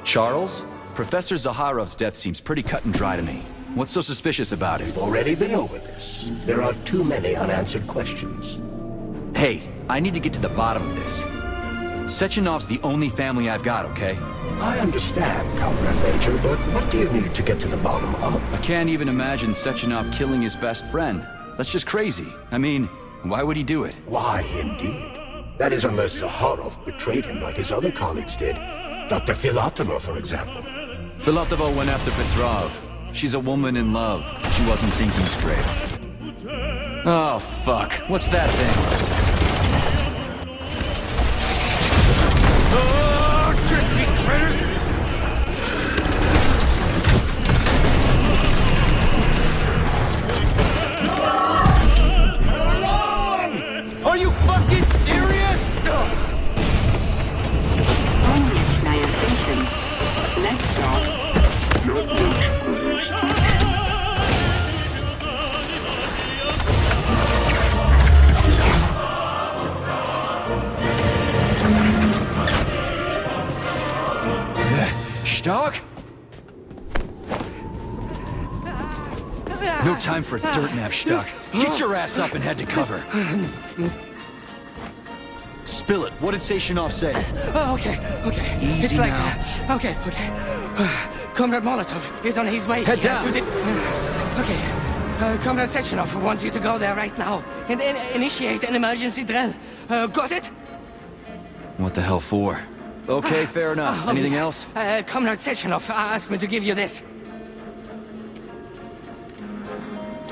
Charles? Professor Zaharov's death seems pretty cut and dry to me. What's so suspicious about it? We've already been over this. There are too many unanswered questions. Hey, I need to get to the bottom of this. Sechenov's the only family I've got, okay? I understand, Comrade Major, but what do you need to get to the bottom of? I can't even imagine Sechenov killing his best friend. That's just crazy. I mean, why would he do it? Why, indeed. That is unless Zaharov betrayed him like his other colleagues did. Dr. Filatova, for example. Filatova went after Petrov. She's a woman in love. She wasn't thinking straight. Oh, fuck. What's that thing? Oh, crispy critters! Are you fucking serious? Солнечная station. Next stop. Stark? No time for dirt nap, Stuck. Get your ass up and head to cover. Spill it. What did Sechenov say? Oh, okay. Easy it's like, now. Okay. Comrade Molotov is on his way. Head down. To the... Okay. Comrade Sechenov wants you to go there right now and initiate an emergency drill. Got it? What the hell for? Okay, fair enough. Anything else? Comrade Sechenov asked me to give you this.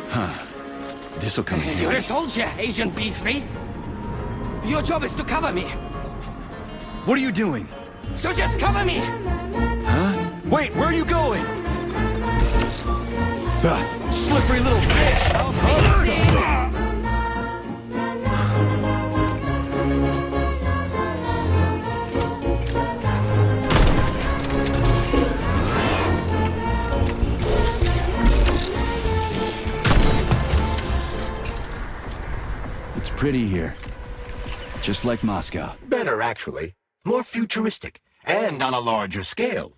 Huh. This'll come in You're handy. a soldier, Agent B3. Your job is to cover me. What are you doing? So just cover me! Huh? Wait, where are you going? Slippery little bitch! It's pretty here. Just like Moscow. Better, actually. More futuristic, and on a larger scale.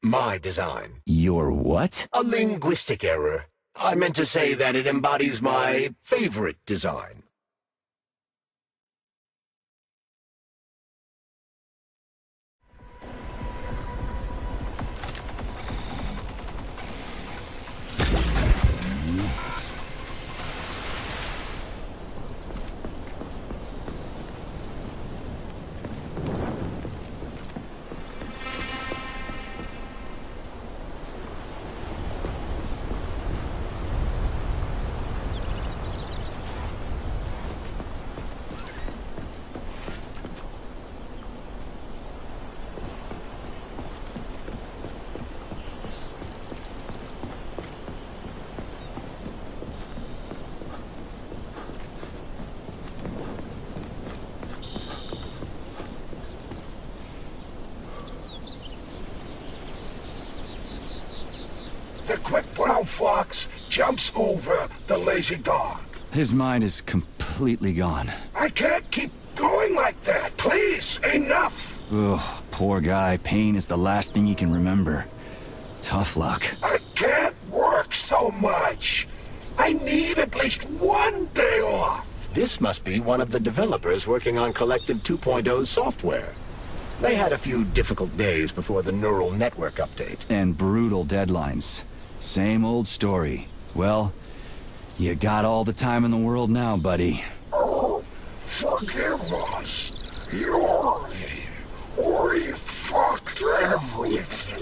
My design. Your what? A linguistic error. I meant to say that it embodies my favorite design. The quick brown fox jumps over the lazy dog. His mind is completely gone. I can't keep going like that. Please, enough. Ugh, poor guy. Pain is the last thing he can remember. Tough luck. I can't work so much. I need at least one day off. This must be one of the developers working on Collective 2.0's software. They had a few difficult days before the neural network update. And brutal deadlines. Same old story. Well, you got all the time in the world now, buddy. Oh, forgive us. We fucked everything.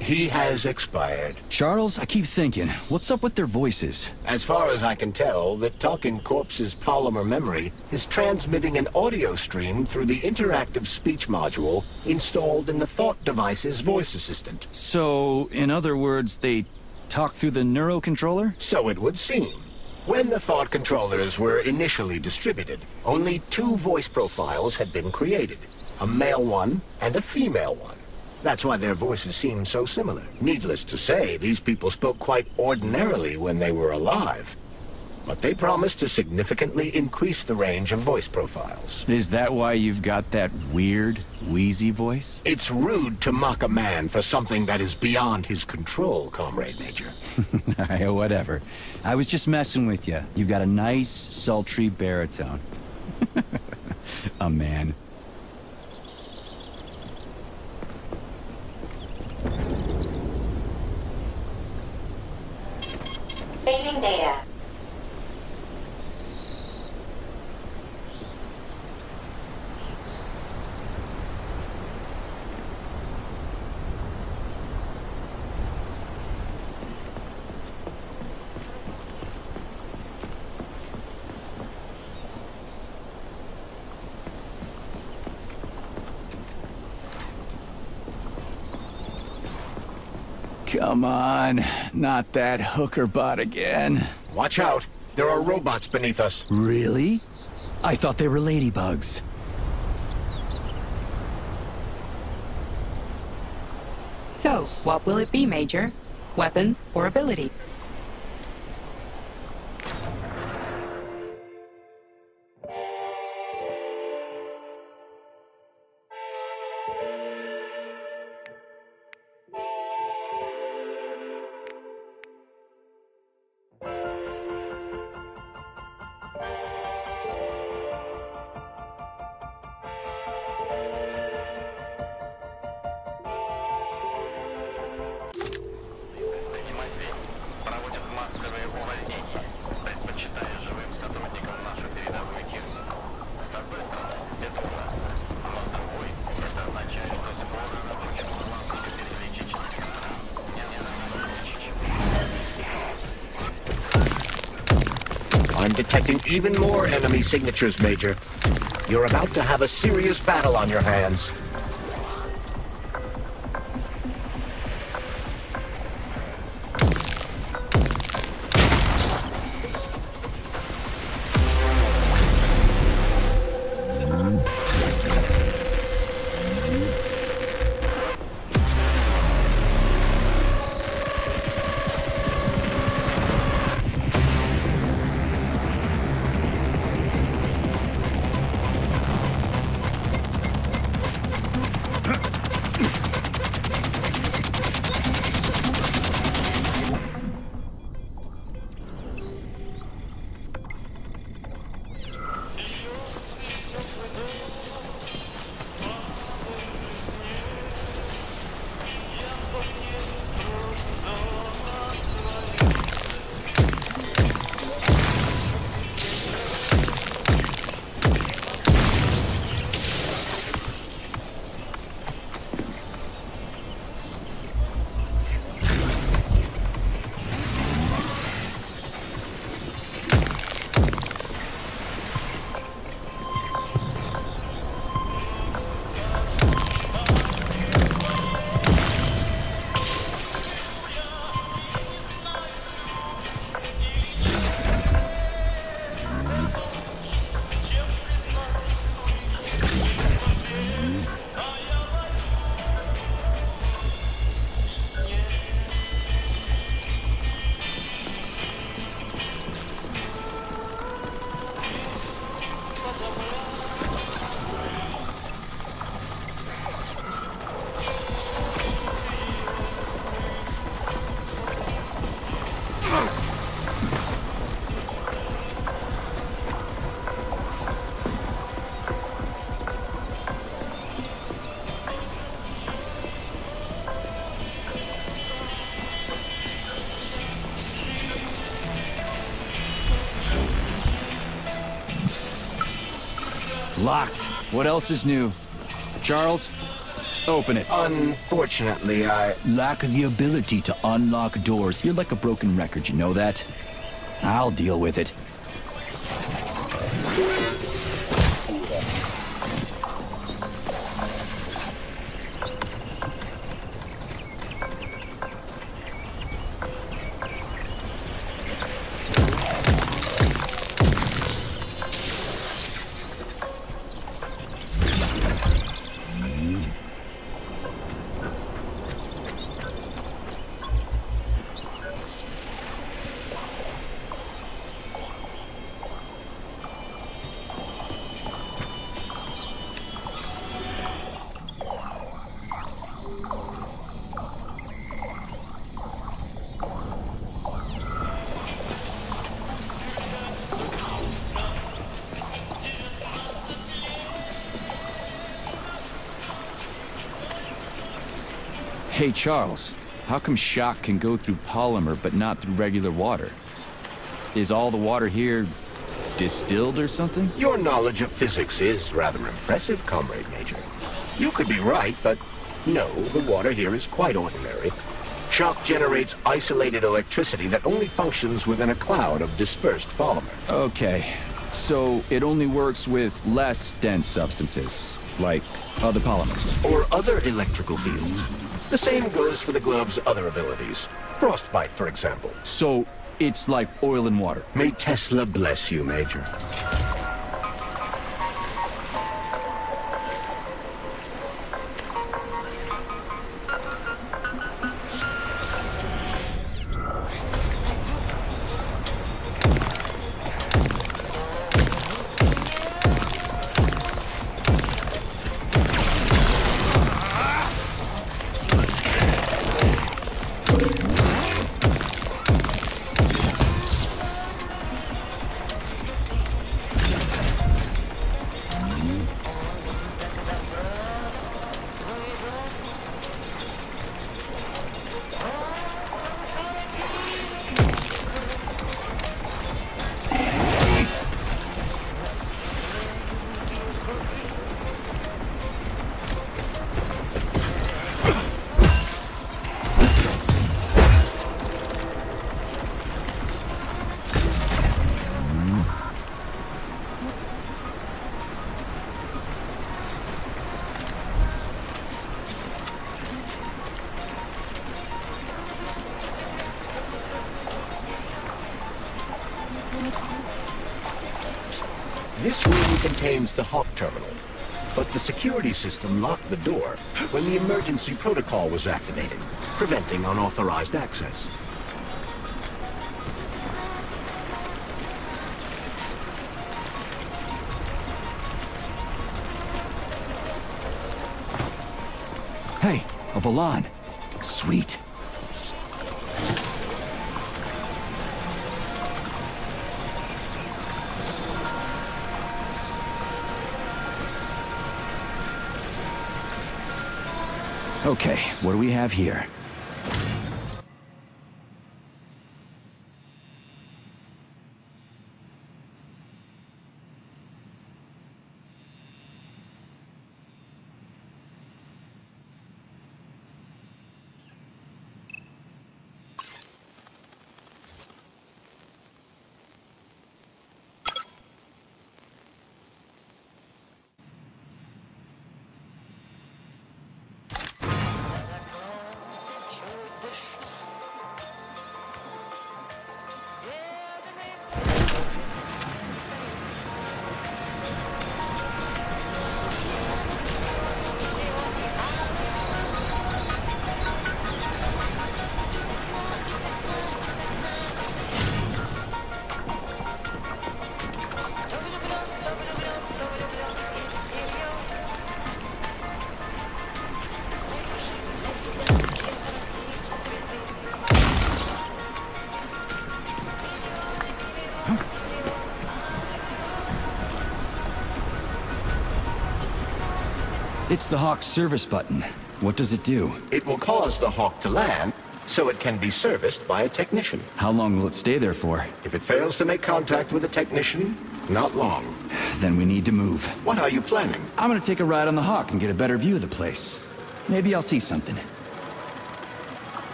He has expired. Charles, I keep thinking, what's up with their voices? As far as I can tell, the talking corpse's polymer memory is transmitting an audio stream through the interactive speech module installed in the thought device's voice assistant. So, in other words, they talk through the neurocontroller? So it would seem. When the thought controllers were initially distributed, only 2 voice profiles had been created, a male one and a female one. That's why their voices seem so similar. Needless to say, these people spoke quite ordinarily when they were alive. but they promise to significantly increase the range of voice profiles. Is that why you've got that weird, wheezy voice? It's rude to mock a man for something that is beyond his control, Comrade Major. Whatever. I was just messing with you. You've got a nice, sultry baritone. A man. Saving data. Come on, not that hooker bot again. Watch out! There are robots beneath us. Really? I thought they were ladybugs. So, what will it be, Major? Weapons or ability? I'm detecting even more enemy signatures, Major. You're about to have a serious battle on your hands. Locked. What else is new? Charles, open it. Unfortunately, I... Lack the ability to unlock doors. You're like a broken record, you know that? I'll deal with it. Hey, Charles, how come shock can go through polymer but not through regular water? Is all the water here distilled or something? Your knowledge of physics is rather impressive, Comrade Major. You could be right, but no, the water here is quite ordinary. Shock generates isolated electricity that only functions within a cloud of dispersed polymer. Okay, so it only works with less dense substances, like other polymers. Or other electrical fields. The same goes for the glove's other abilities. Frostbite, for example. So it's like oil and water. May Tesla bless you, Major. This room contains the Hawk terminal, but the security system locked the door when the emergency protocol was activated, preventing unauthorized access. Hey, a Volan. Sweet. Okay, what do we have here? It's the Hawk's service button. What does it do? It will cause the Hawk to land, so it can be serviced by a technician. How long will it stay there for? If it fails to make contact with a technician, not long. Then we need to move. What are you planning? I'm gonna take a ride on the Hawk and get a better view of the place. Maybe I'll see something.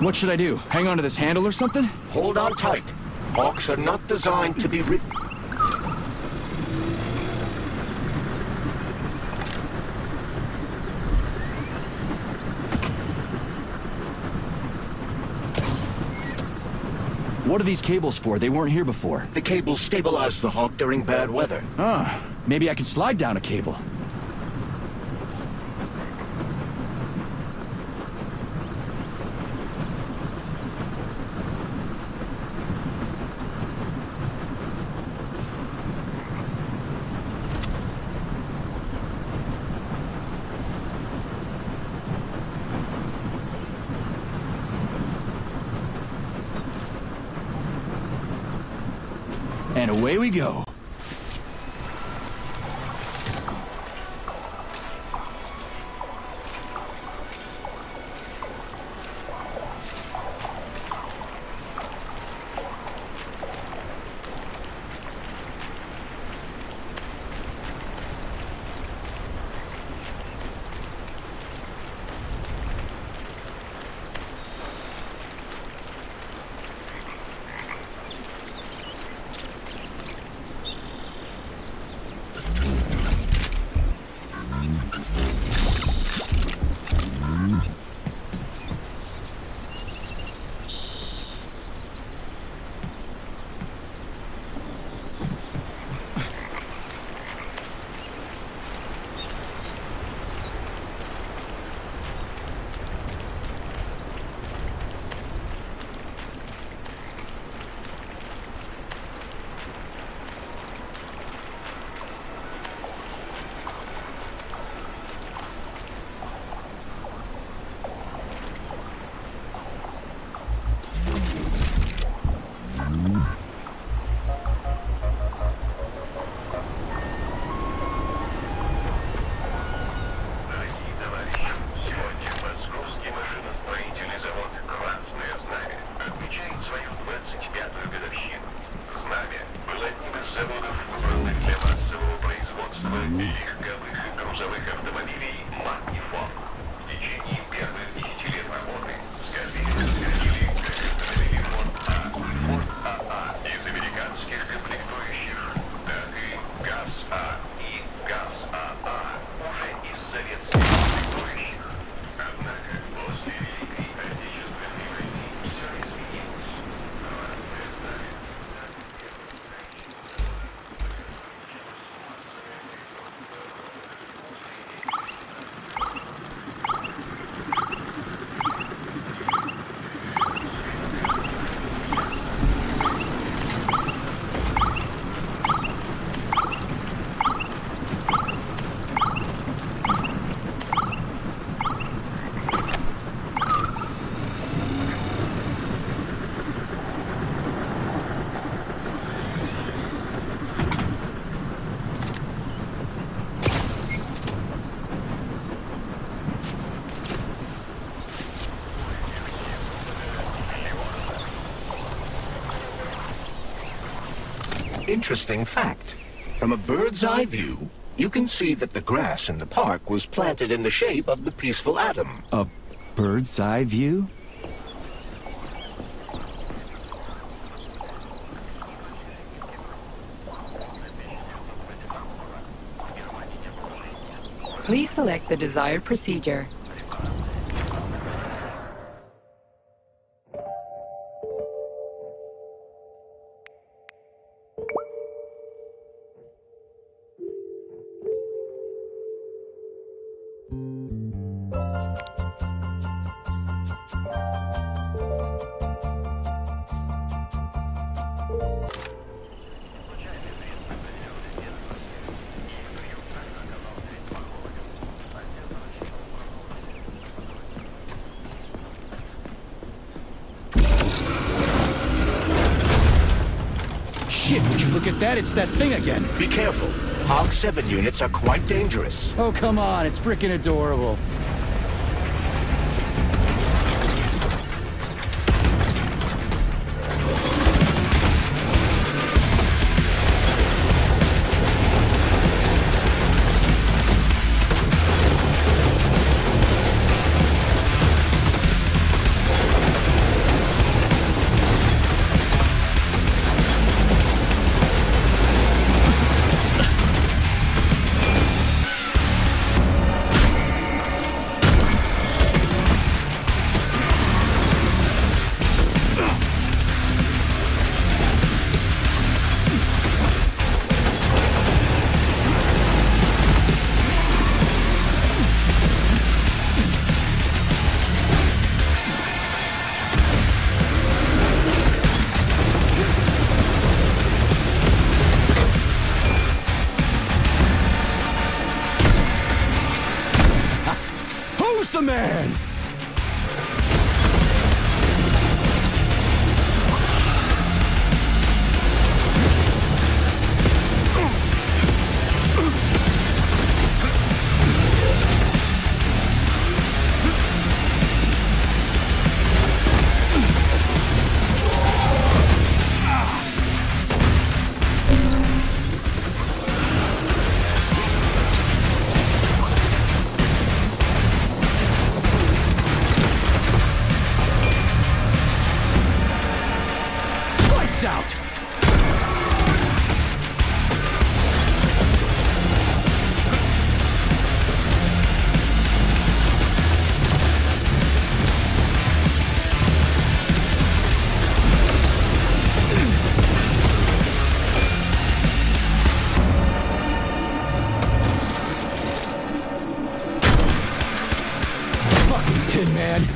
What should I do? Hang on to this handle or something? Hold on tight. Hawks are not designed to be What are these cables for? They weren't here before. The cables stabilize the Hawk during bad weather. Ah, maybe I can slide down a cable. And away we go. Interesting fact. From a bird's eye view, you can see that the grass in the park was planted in the shape of the peaceful atom. A bird's eye view? Please select the desired procedure. Shit, would you look at that? It's that thing again. Be careful. Hog 7 units are quite dangerous. Oh, come on. It's freaking adorable. The man! Tin Man.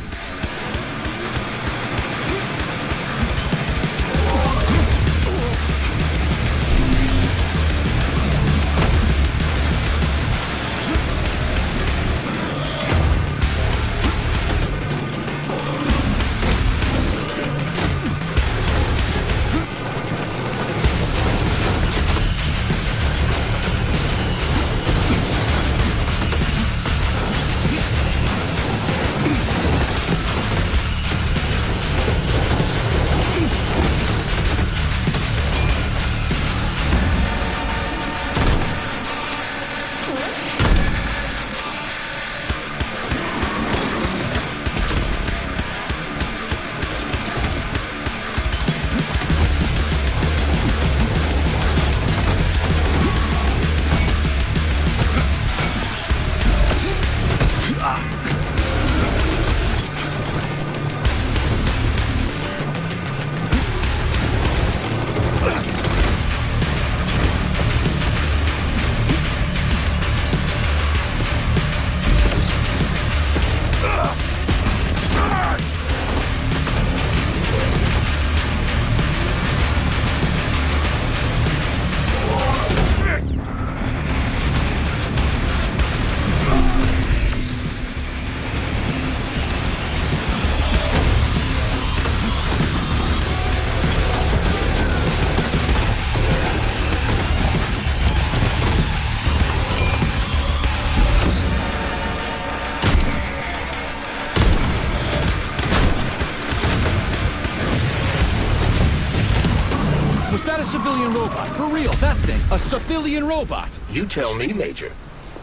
Was that a civilian robot? For real, that thing. A civilian robot. You tell me, Major.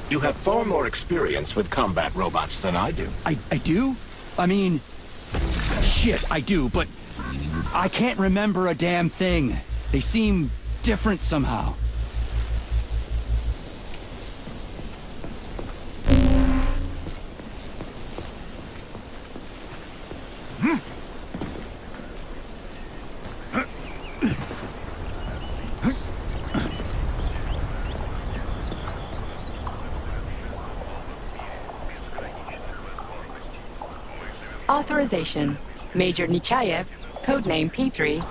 You have far more experience with combat robots than I do. I do? I mean... Shit, I do, but... I can't remember a damn thing. They seem different somehow. Authorization. Major Nechayev, codename P3.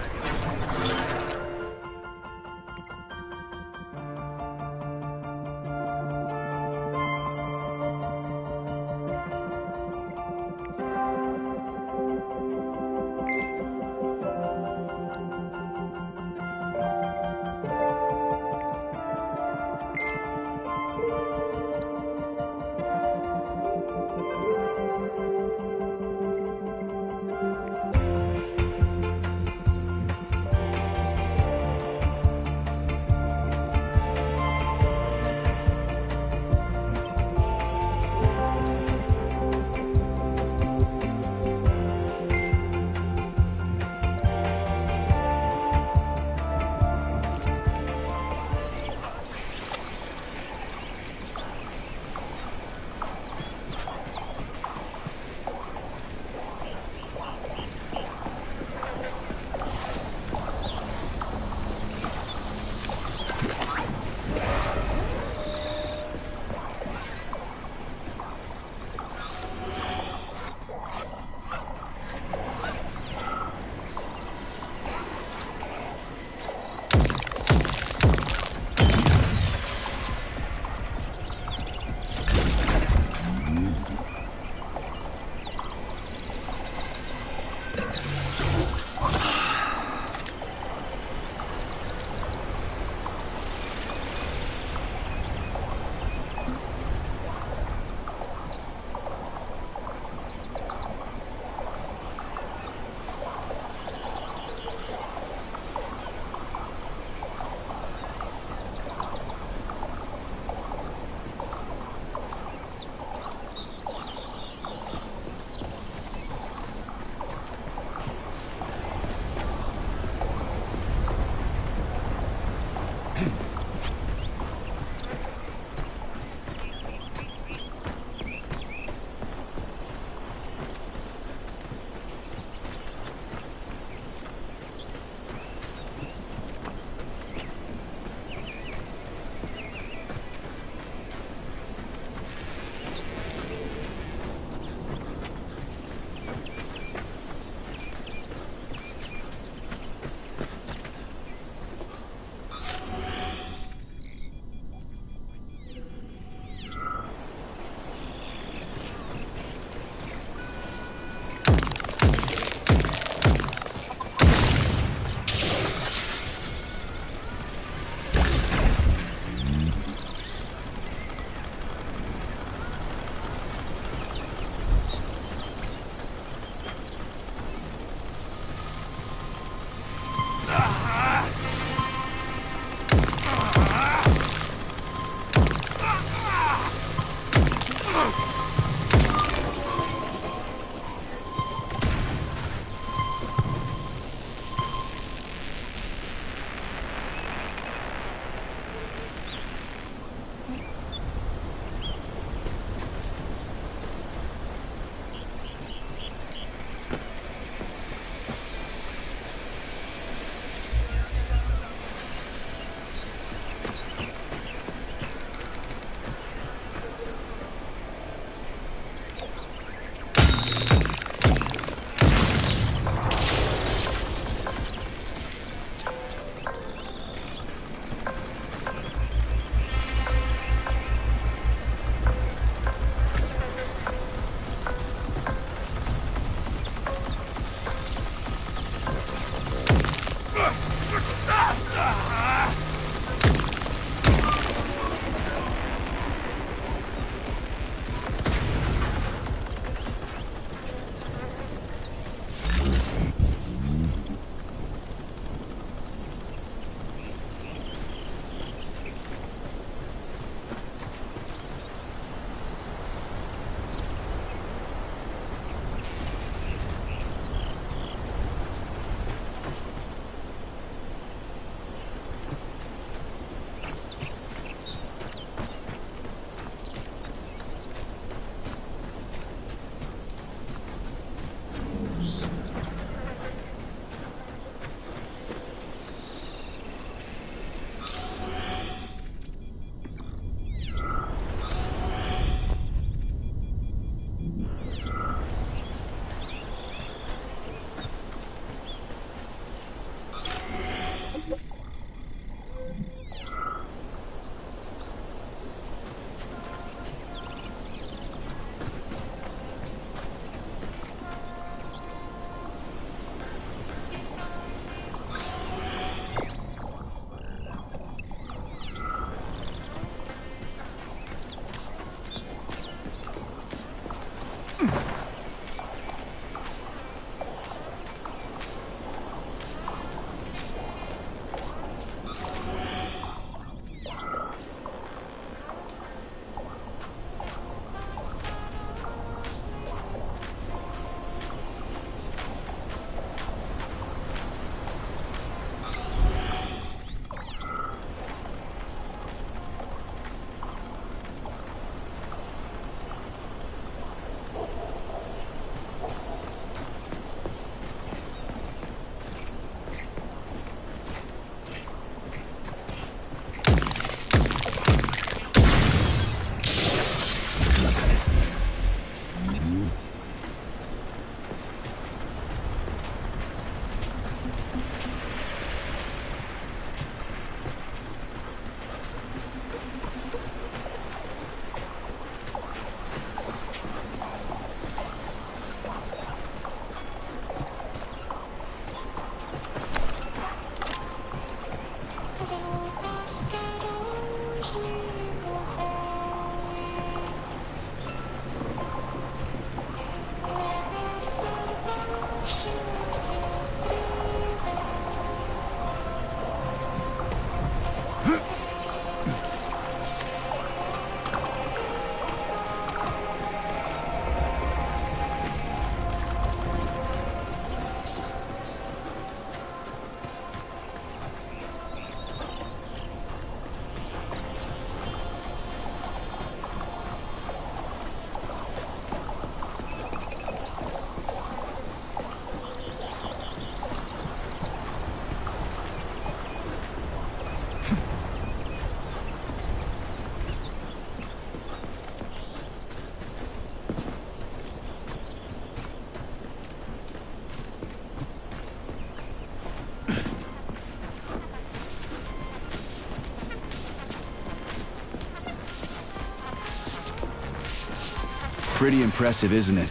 Pretty impressive, isn't it?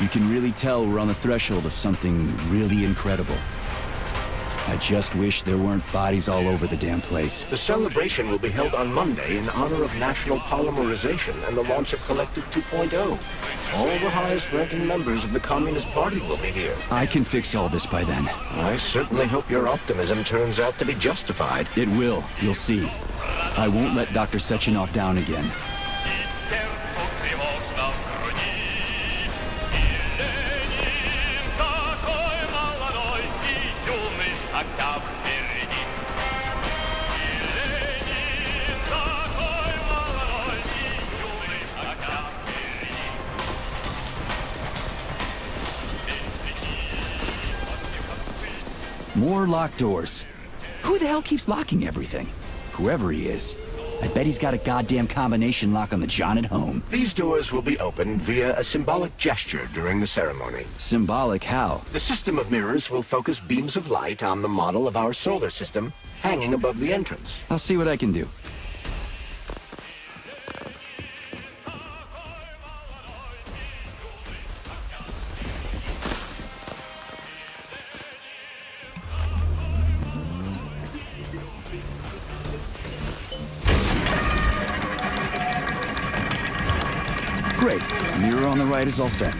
You can really tell we're on the threshold of something really incredible. I just wish there weren't bodies all over the damn place. The celebration will be held on Monday in honor of National Polymerization and the launch of Collective 2.0. All the highest-ranking members of the Communist Party will be here. I can fix all this by then. I certainly hope your optimism turns out to be justified. It will. You'll see. I won't let Dr. Sechenov down again. More locked doors. Who the hell keeps locking everything? Whoever he is. I bet he's got a goddamn combination lock on the John at home. These doors will be opened via a symbolic gesture during the ceremony. Symbolic how? The system of mirrors will focus beams of light on the model of our solar system hanging above the entrance. I'll see what I can do. Great. The mirror on the right is all set.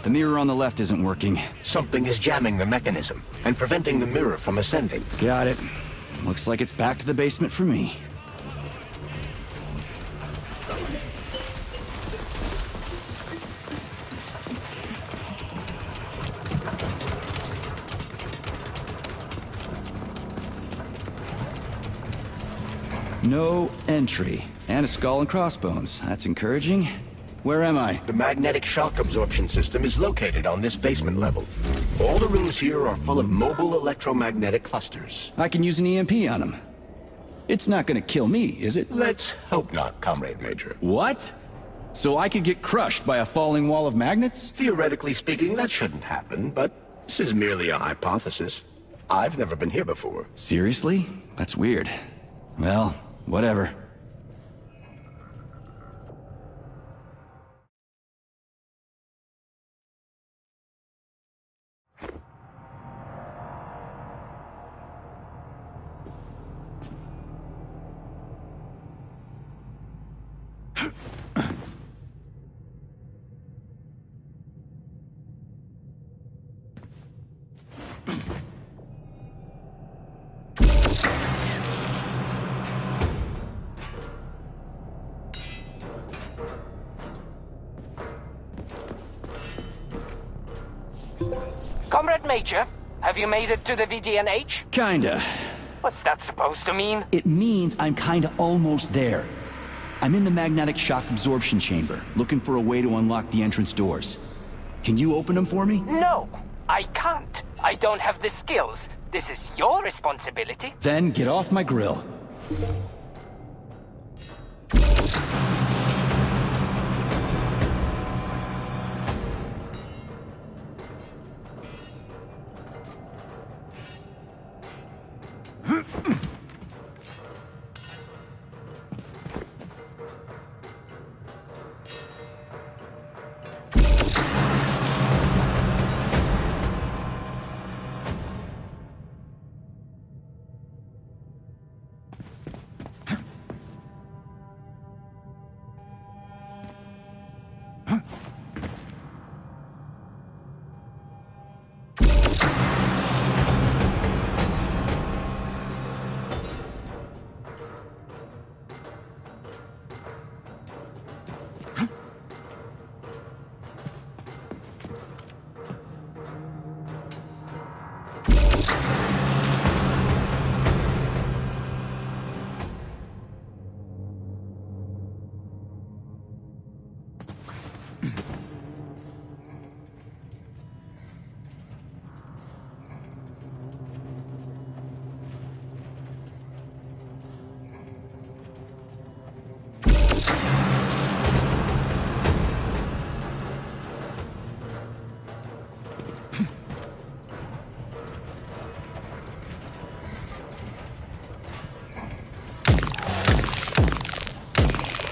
The mirror on the left isn't working. Something is jamming the mechanism and preventing the mirror from ascending. Got it. Looks like it's back to the basement for me. No entry. And a skull and crossbones. That's encouraging. Where am I? The magnetic shock absorption system is located on this basement level. All the rooms here are full of mobile electromagnetic clusters. I can use an EMP on them. It's not gonna kill me, is it? Let's hope not, Comrade Major. What? So I could get crushed by a falling wall of magnets? Theoretically speaking, that shouldn't happen, but this is merely a hypothesis. I've never been here before. Seriously? That's weird. Well, whatever. Comrade Major, have you made it to the VDNH? Kinda. What's that supposed to mean? It means I'm kinda almost there. I'm in the magnetic shock absorption chamber, looking for a way to unlock the entrance doors. Can you open them for me? No, I can't. I don't have the skills. This is your responsibility. Then get off my grill.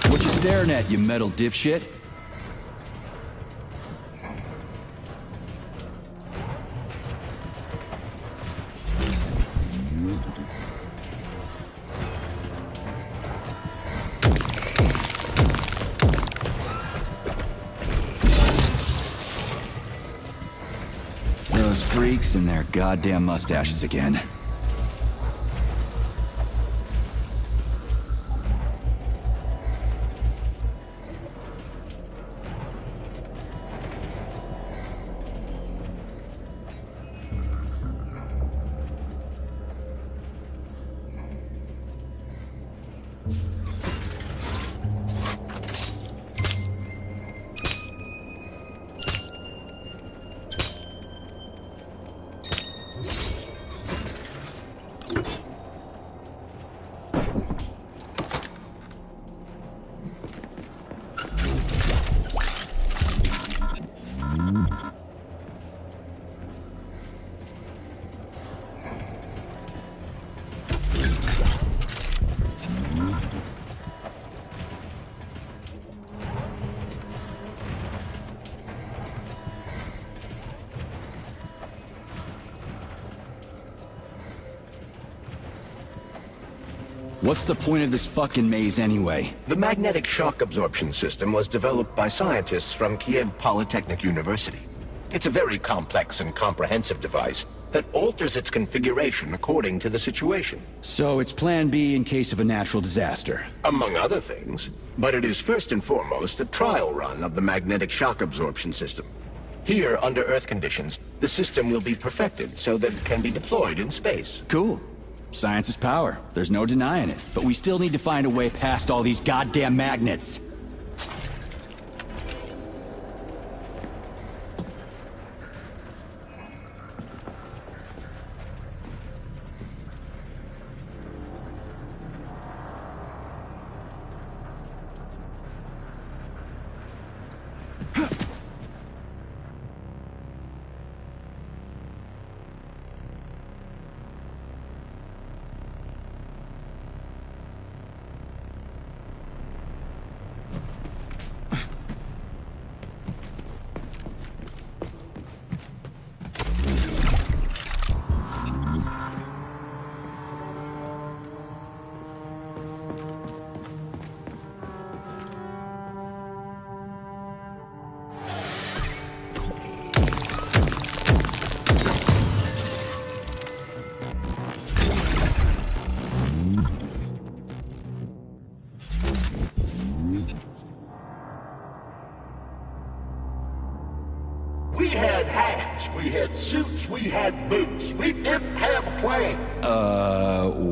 What you staring at, you metal dipshit? Those freaks and their goddamn mustaches again. What's the point of this fucking maze anyway? The magnetic shock absorption system was developed by scientists from Kiev Polytechnic University. It's a very complex and comprehensive device that alters its configuration according to the situation. So it's plan B in case of a natural disaster. Among other things. But it is first and foremost a trial run of the magnetic shock absorption system. Here, under Earth conditions, the system will be perfected so that it can be deployed in space. Cool. Science is power. There's no denying it. But we still need to find a way past all these goddamn magnets. We had hats, we had suits, we had boots. We didn't have a plane.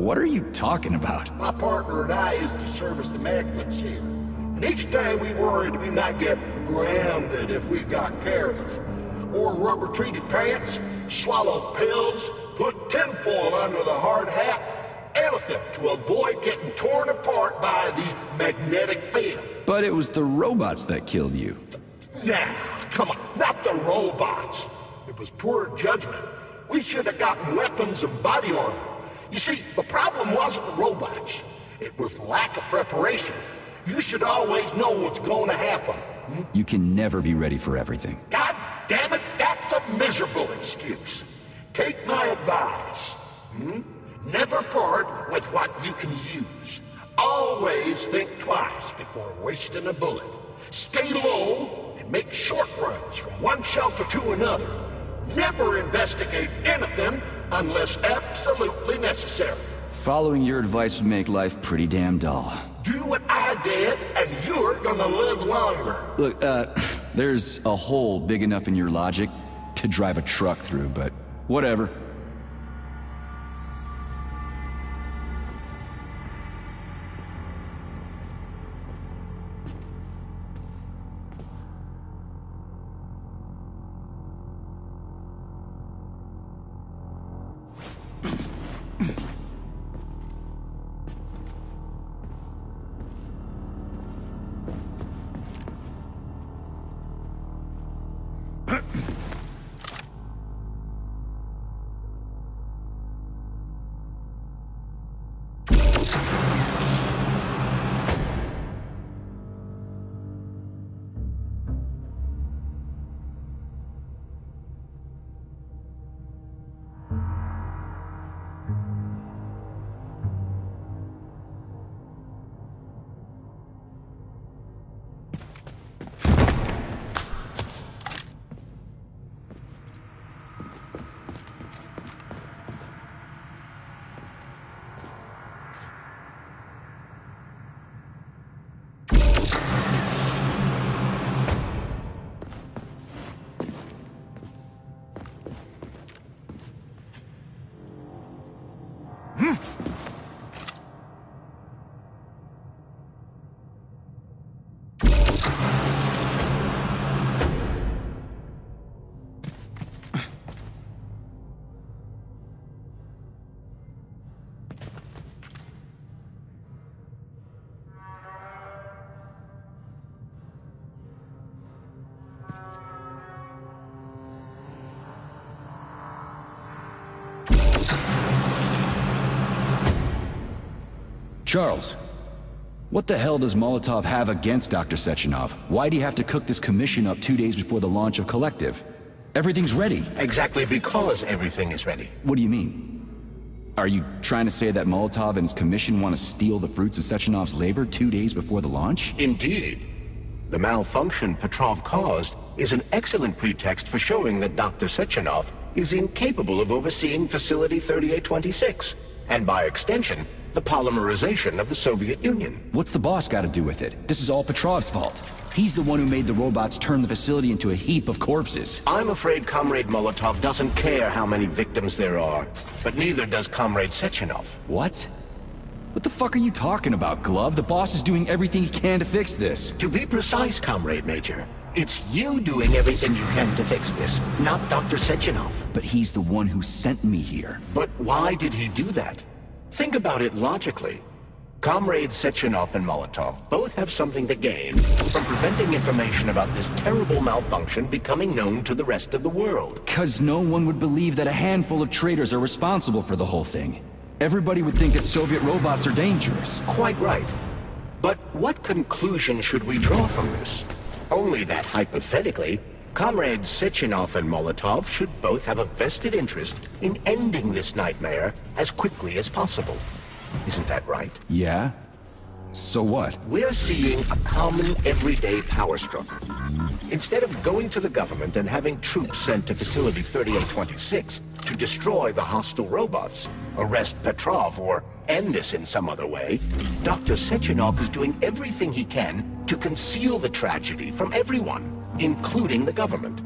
What are you talking about? My partner and I is to service the maintenance here. And each day we worried we might get grounded if we got careless. Or rubber-treated pants, swallow pills, put tinfoil under the hard hat, anything to avoid getting torn apart by the magnetic field. But it was the robots that killed you. Nah, come on, not the robots. It was poor judgment. We should have gotten weapons and body armor. You see, the problem wasn't the robots. It was lack of preparation. You should always know what's going to happen. You can never be ready for everything. God damn it, that's a miserable excuse. Take my advice. Never part with what you can use. Always think twice before wasting a bullet. Stay low and make short runs from one shelter to another. Never investigate anything unless absolutely necessary. Following your advice would make life pretty damn dull. Do what I did, and you're gonna live longer. Look, there's a hole big enough in your logic to drive a truck through, but whatever. Charles, what the hell does Molotov have against Dr. Sechenov? Why do you have to cook this commission up 2 days before the launch of Collective? Everything's ready. Exactly because everything is ready. What do you mean? Are you trying to say that Molotov and his commission want to steal the fruits of Sechenov's labor 2 days before the launch? Indeed. The malfunction Petrov caused is an excellent pretext for showing that Dr. Sechenov is incapable of overseeing Facility 3826, and by extension, the polymerization of the Soviet Union. What's the boss got to do with it? This is all Petrov's fault. He's the one who made the robots turn the facility into a heap of corpses. I'm afraid Comrade Molotov doesn't care how many victims there are, but neither does Comrade Sechenov. What? What the fuck are you talking about, Glove? The boss is doing everything he can to fix this. To be precise, Comrade Major, it's you doing everything you can to fix this, not Dr. Sechenov. But he's the one who sent me here. But why did he do that? Think about it logically. Comrades Sechenov and Molotov both have something to gain from preventing information about this terrible malfunction becoming known to the rest of the world. 'Cause no one would believe that a handful of traitors are responsible for the whole thing. Everybody would think that Soviet robots are dangerous. Quite right. But what conclusion should we draw from this? Only that, hypothetically, Comrades Sechenov and Molotov should both have a vested interest in ending this nightmare as quickly as possible. Isn't that right? Yeah? So what? We're seeing a common, everyday power struggle. Instead of going to the government and having troops sent to Facility 3826 to destroy the hostile robots, arrest Petrov, or end this in some other way, Dr. Sechenov is doing everything he can to conceal the tragedy from everyone, including the government.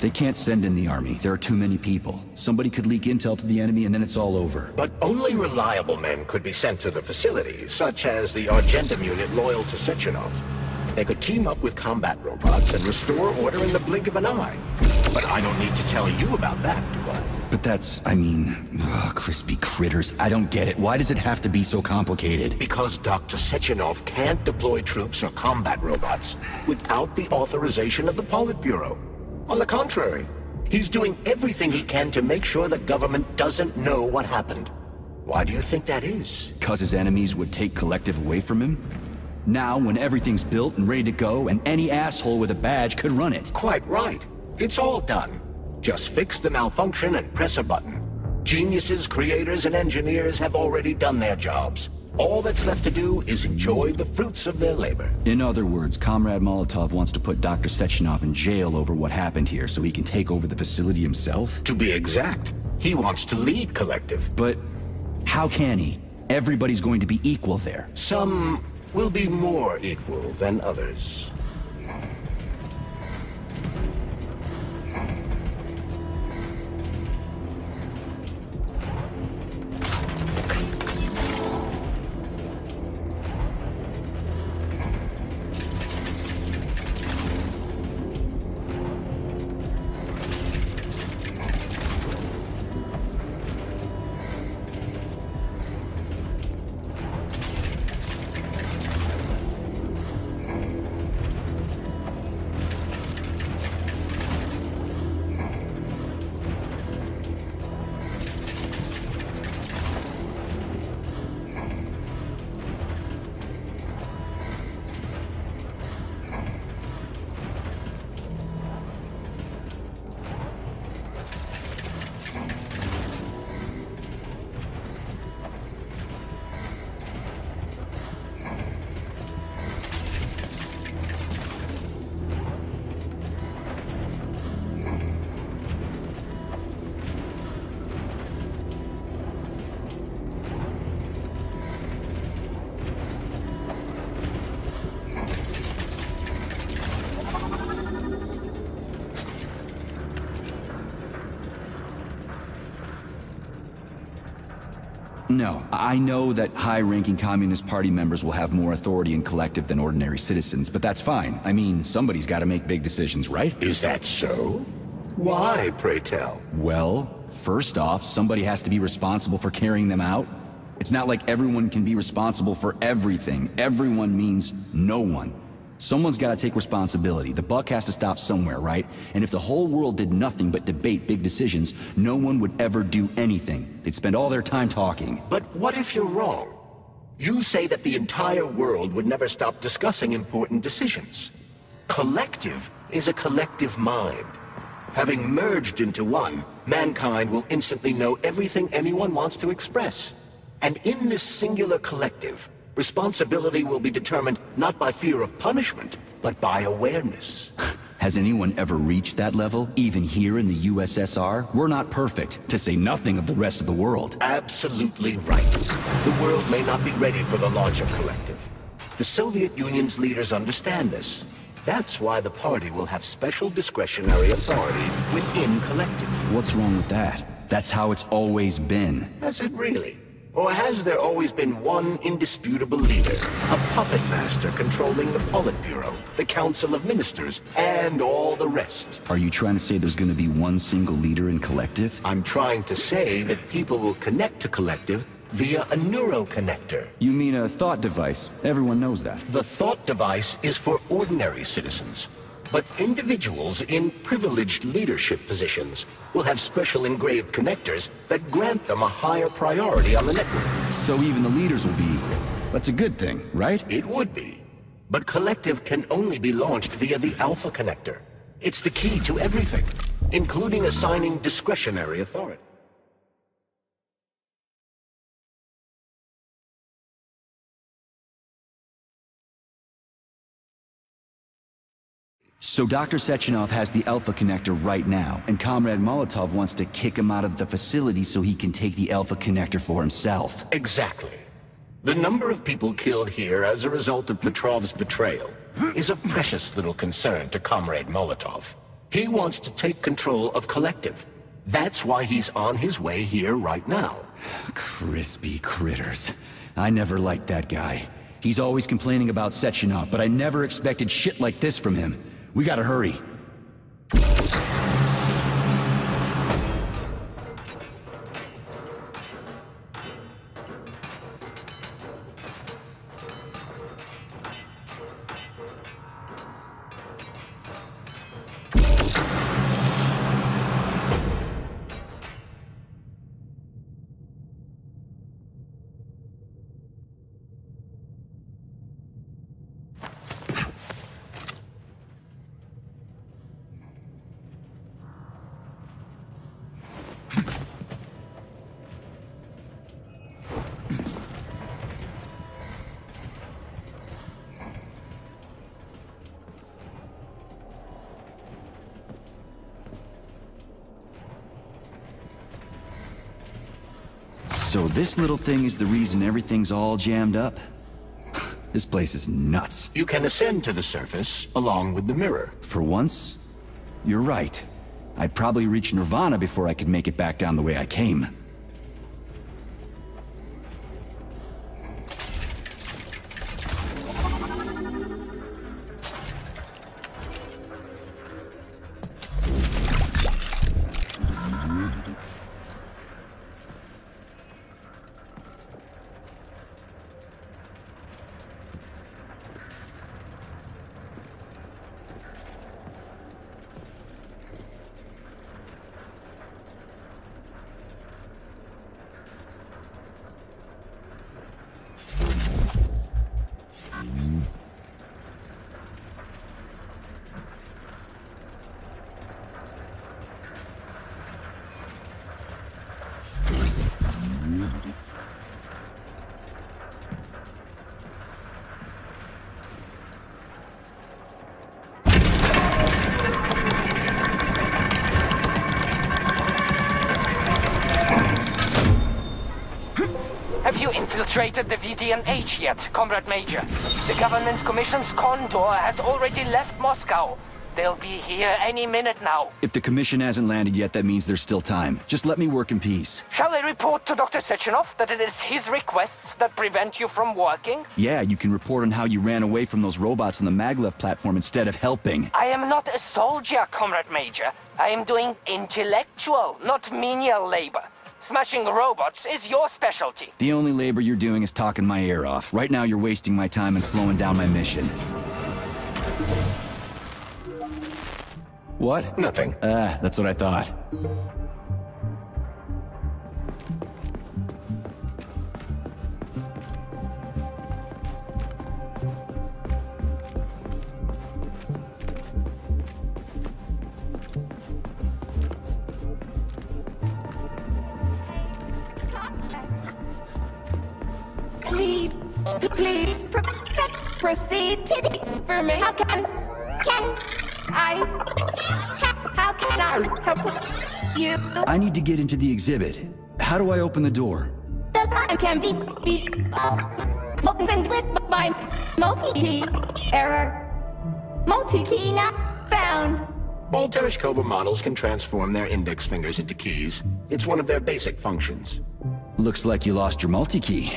They can't send in the army. There are too many people. Somebody could leak intel to the enemy and then it's all over. But only reliable men could be sent to the facility, such as the Argentum unit loyal to Sechenov. They could team up with combat robots and restore order in the blink of an eye. But I don't need to tell you about that, do I? But that's, I mean, crispy critters. I don't get it. Why does it have to be so complicated? Because Dr. Sechenov can't deploy troops or combat robots without the authorization of the Politburo. On the contrary, he's doing everything he can to make sure the government doesn't know what happened. Why do you think that is? Because his enemies would take Collective away from him? Now, when everything's built and ready to go, and any asshole with a badge could run it. Quite right. It's all done. Just fix the malfunction and press a button. Geniuses, creators, and engineers have already done their jobs. All that's left to do is enjoy the fruits of their labor. In other words, Comrade Molotov wants to put Dr. Sechenov in jail over what happened here so he can take over the facility himself? To be exact, he wants to lead Collective. But how can he? Everybody's going to be equal there. Some will be more equal than others. No, I know that high-ranking Communist Party members will have more authority in collective than ordinary citizens, but that's fine. I mean, somebody's got to make big decisions, right? Is that so? Why, pray tell? Well, first off, somebody has to be responsible for carrying them out. It's not like everyone can be responsible for everything. Everyone means no one. Someone's got to take responsibility. The buck has to stop somewhere, right? And if the whole world did nothing but debate big decisions, no one would ever do anything. They'd spend all their time talking. But what if you're wrong? You say that the entire world would never stop discussing important decisions. Collective is a collective mind. Having merged into one, mankind will instantly know everything anyone wants to express. And in this singular collective, responsibility will be determined not by fear of punishment, but by awareness. Has anyone ever reached that level, even here in the USSR? We're not perfect, to say nothing of the rest of the world. Absolutely right. The world may not be ready for the launch of collective. The Soviet Union's leaders understand this. That's why the party will have special discretionary authority within collective. What's wrong with that? That's how it's always been. Has it really? Or has there always been one indisputable leader, a puppet master controlling the Politburo, the Council of Ministers, and all the rest? Are you trying to say there's going to be one single leader in collective? I'm trying to say that people will connect to collective via a neuroconnector. You mean a thought device? Everyone knows that. The thought device is for ordinary citizens. But individuals in privileged leadership positions will have special engraved connectors that grant them a higher priority on the network. So even the leaders will be equal. That's a good thing, right? It would be. But collective can only be launched via the Alpha Connector. It's the key to everything, including assigning discretionary authority. So Dr. Sechenov has the Alpha Connector right now, and Comrade Molotov wants to kick him out of the facility so he can take the Alpha Connector for himself. Exactly. The number of people killed here as a result of Petrov's betrayal is a precious little concern to Comrade Molotov. He wants to take control of collective. That's why he's on his way here right now. Crispy critters. I never liked that guy. He's always complaining about Sechenov, but I never expected shit like this from him. We gotta hurry. So this little thing is the reason everything's all jammed up? This place is nuts. You can ascend to the surface along with the mirror. For once, you're right. I'd probably reach Nirvana before I could make it back down the way I came. Have you infiltrated the VDNH yet, Comrade Major? The government's commission's condor has already left Moscow. They'll be here any minute now. If the commission hasn't landed yet, that means there's still time. Just let me work in peace. Shall I report to Dr. Sechenov that it is his requests that prevent you from working? Yeah, you can report on how you ran away from those robots on the maglev platform instead of helping. I am not a soldier, Comrade Major. I am doing intellectual, not menial labor. Smashing robots is your specialty. The only labor you're doing is talking my ear off. Right now you're wasting my time and slowing down my mission. What? Nothing. That's what I thought. Please proceed to the information. How can I help you? I need to get into the exhibit. How do I open the door? The line can be opened with my multi-key error. Multi-key not found. All Tereshkova models can transform their index fingers into keys. It's one of their basic functions. Looks like you lost your multi-key.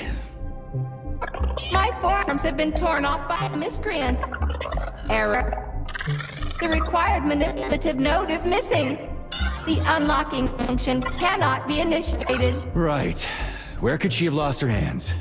My forearms have been torn off by miscreants. Error. The required manipulative node is missing. The unlocking function cannot be initiated. Right. Where could she have lost her hands?